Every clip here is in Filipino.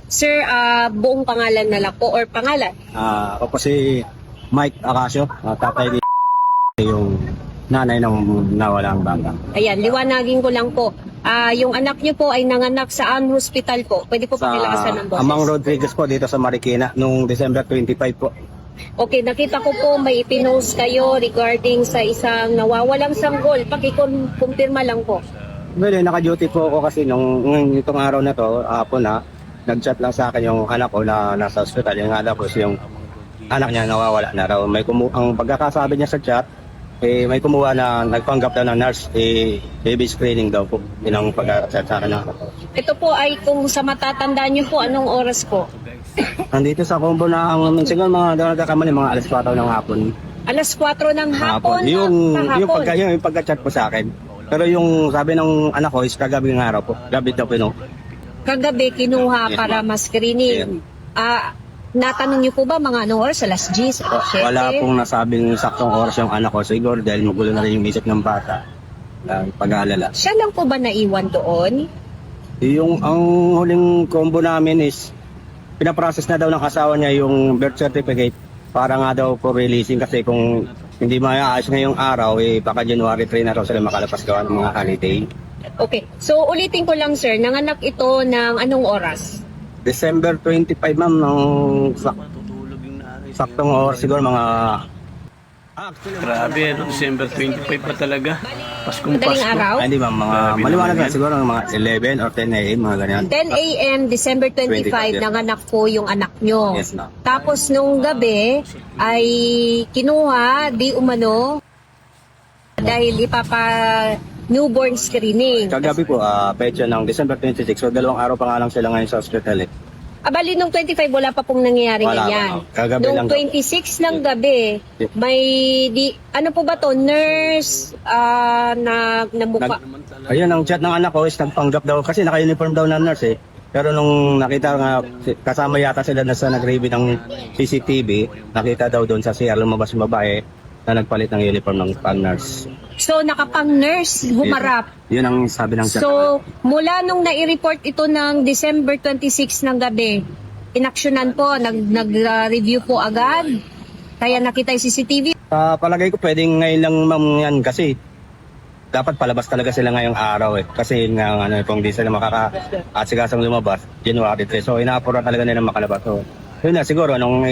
Sir, buong pangalan na lang po or pangalan? Ako po si Mike Acacio, tatay ni yung nanay ng nawalang bata. Ayan, liwanagin ko lang po. Yung anak niyo po ay nanganak saan hospital po? Pwede po Sa pakilakasan ng boses. Amang Rodriguez po dito sa Marikina noong December 25 po. Okay, nakita ko po may ipinost kayo regarding sa isang nawawalang sanggol. Pakikumpirma lang po. Well, naka-duty po ako kasi itong araw na to, hapon na, nag-chat lang sa akin yung anak ko na nasa hospital. Yung anak ko, yung anak niya nawawala na raw. Ang pagkakasabi niya sa chat, may kumuha na nagpanggap daw ng nurse, baby screening daw po. Yun ang pagkakachat sa akin. Ito po ay kung sa matatandaan niyo po, anong oras po? Nandito sa combo na siguro mga nagkakamali, mga alas 4 ng hapon. Alas 4 ng hapon. Yung kahapon. pagka-chat po sa akin. Pero yung sabi ng anak ko is kagabi ng araw po. Gabi daw po, Kagabi kinuha Yes, para ma'am. ma-screening. Natanong niyo po ba mga anong oras? Alas 10, alas 7? Wala pong nasabing saktong oras yung anak ko. Siguro dahil magulo na rin yung isip ng bata. Pag-aalala. Siya lang po ba naiwan doon? Ang huling combo namin is pinaprocess na daw ng asawa niya yung birth certificate para nga daw po releasing kasi kung hindi maaayos ngayong araw, baka January 3 na raw sila makalabas gawa ng mga holiday. Okay. So, ulitin ko lang, sir. Nanganak ito ng anong oras? December 25, ma'am, ng saktong oras siguro mga... Grabe, December 25 pa talaga. Paskong Madaling Pasko. araw? Hindi, ma'am, mga Grabe maliwanag naman na siguro mga 11 or 10 a.m. mga ganyan. 10 a.m. December 25, 25, nanganak po yung anak nyo. Yes, ma'am. Tapos nung gabi ay kinuha, di umano, dahil ipapa newborn screening. Kagabi po, petsa ng December 26, so 2 araw pa nga lang sila ngayon sa hospital eh. Bali nung 25 wala pa pong nangyayari Wala ganyan. pa, kagabi Nung lang. 26 ng gabi, Yeah. may ano po ba to, nurse na mukha. Ayun, ang chat ng anak ko is nagpanggap daw, kasi naka-uniform daw na nurse eh. Pero nung nakita nga, kasama yata sila na sa nag-review ng CCTV, nakita daw doon sa CR, lumabas yung babae na nagpalit ng uniform ng pang-nurse. So nakapang nurse humarap. Yun ang sabi ng chat. So mula nung nai-report ito ng December 26 ng gabi, inaksyonan po, nag-review po agad. Kaya nakita yung CCTV. Palagay ko pwedeng ngayon lang ma'am yan kasi dapat palabas talaga sila ngayong araw eh. Kasi nga kung di sila makaka-asigasang lumabas, January 3. So inaapura talaga nila makalabas. So yun na siguro, nung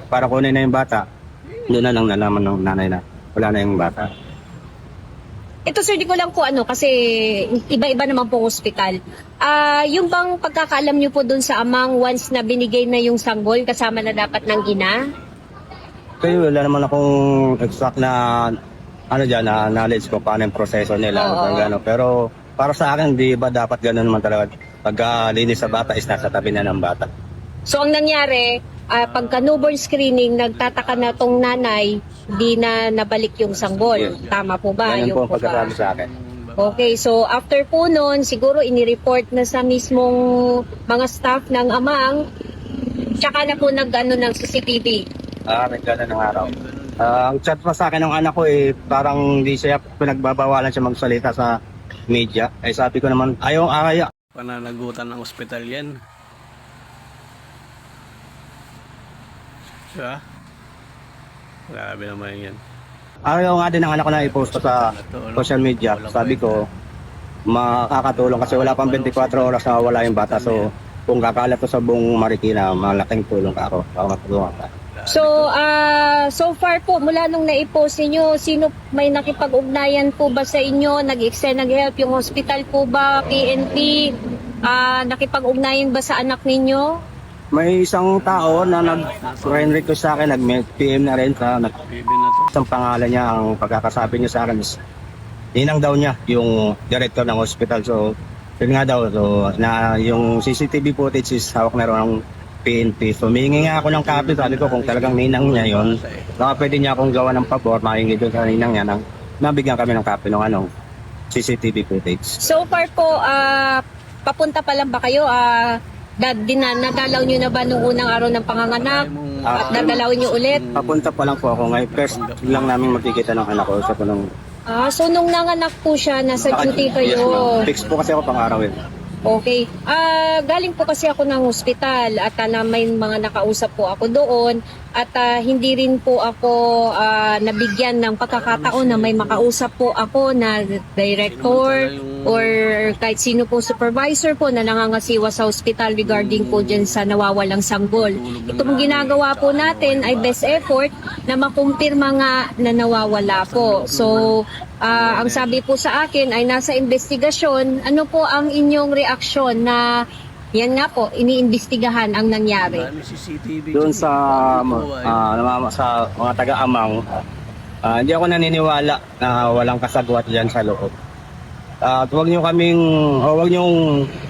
para kunin na yung bata, doon na lang nalaman ng nanay na wala na yung bata. Ito sir, di ko lang po kasi iba-iba naman po hospital. Yung bang pagkakaalam niyo po dun sa amang once na binigay na yung sanggol, kasama na dapat ng ina? Kaya wala naman akong exact na na knowledge ko paano yung proseso nila. Pero para sa akin, di ba dapat gano'n naman talaga. Pagka-linis sa bata is nasa tabi na ng bata. So ang nangyari, pagka newborn screening, nagtataka na tong nanay, di na nabalik yung sanggol. Yes. Tama po ba? Ganyan po Yung ang pagkakasabi sa akin. Okay, so after po nun, siguro inireport na sa mismong mga staff ng amang, tsaka na po nag-ano ng CCTV. May gano'n ng araw. Ang chat pa sa akin ng anak ko parang hindi siya pinagbabawalan siya magsalita sa media. Sabi ko naman, ayaw. Pananagutan ng ospital yan. Diba? Grabe naman yan. Ayaw nga din ng anak ko na i-post ko sa social media. Sabi ko, makakatulong kasi wala pang 24 oras na wala yung bata. So, kung kakalat ko sa buong Marikina, malaking tulong ka ako. Ako matulungan ka. So, so far po, mula nung na-post ninyo, sino may nakipag-ugnayan po ba sa inyo? Nag-extend nag-help yung hospital po ba? PNP? Nakipag-ugnayan ba sa anak ninyo? May isang tao na nag-friend request sa akin, nag-PM na rin sa Bibi na to. isang pangalan niya. Ang pagkakasabi niya sa akin is ninang daw niya yung director ng hospital. So, yun nga daw, so, na yung CCTV footage is hawak na rin ng PNP. So, humingi nga ako ng copy. Sabi ko kung talagang ninang niya yun, baka pwede niya akong gawa ng pabor, mahingi doon sa ninang niya nang nabigyan kami ng copy ng CCTV footage. So far po, papunta pa lang ba kayo? Nadalaw nyo na ba nung unang araw ng panganganak? At dadalawin nyo ulit? Papunta pa lang po ako ngayon. First lang namin magkikita ng anak ko sa punong... So nung nanganak po siya, nasa duty Yes, kayo. ma'am. Fix po kasi ako pang araw eh. Okay. Galing po kasi ako ng hospital at na may mga nakausap po ako doon at hindi rin po ako nabigyan ng pagkakataon na may makausap po ako na director or kahit sino po supervisor po na nangangasiwa sa hospital regarding po dyan sa nawawalang sanggol. Ito pong ginagawa po natin ay best effort na makumpirma nga na nawawala po. So, ang sabi po sa akin ay nasa investigasyon. Ano po ang inyong reaksyon na yan nga po, iniimbestigahan ang nangyari? Marami CCTV Doon dyan. sa Buhay. sa mga taga-amang, hindi ako naniniwala na walang kasagwat diyan sa loob. At huwag niyo huwag niyo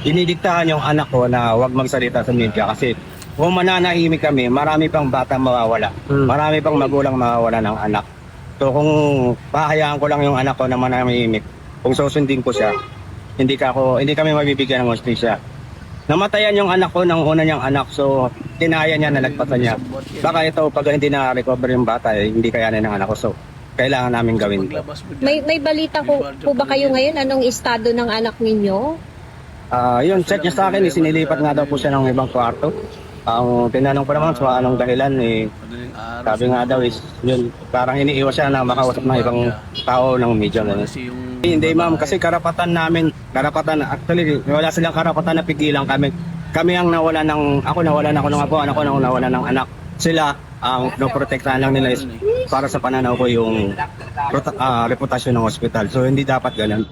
dinidiktahan yung anak ko na huwag magsalita sa media kasi kung mananahimik kami, marami pang bata mawawala. Marami pang magulang mawawala ng anak. So kung pahayaan ko lang yung anak ko na manahimik, kung susundin ko siya, hindi kami mabibigyan ng hustisya. Namatayan yung anak ko ng una niyang anak, so tinaya niya na nagpasa niya. Baka ito, pag hindi na-recover yung bata, hindi kayanin ng anak ko. So, kailangan namin gawin ito. Paglabas mo dyan, May balita po ba kayo ngayon? Anong estado ng anak ninyo? Yun, check niya sa akin, sinilipat nga daw po siya ng ibang kwarto. Ang tinanong ko naman sa anong dahilan, madaling araw. sabi nga daw is, yun, parang iniiwas siya na makausap ng ibang tao ng media. Kasi yung Hindi ma'am, kasi karapatan actually, wala silang karapatan na pigilan kami. Kami ang ako nawalan ako ng apo, anak ko nawalan ng anak. Sila, ang pinoprotektahan lang nila is para sa pananaw ko yung reputasyon ng hospital. So hindi dapat ganun.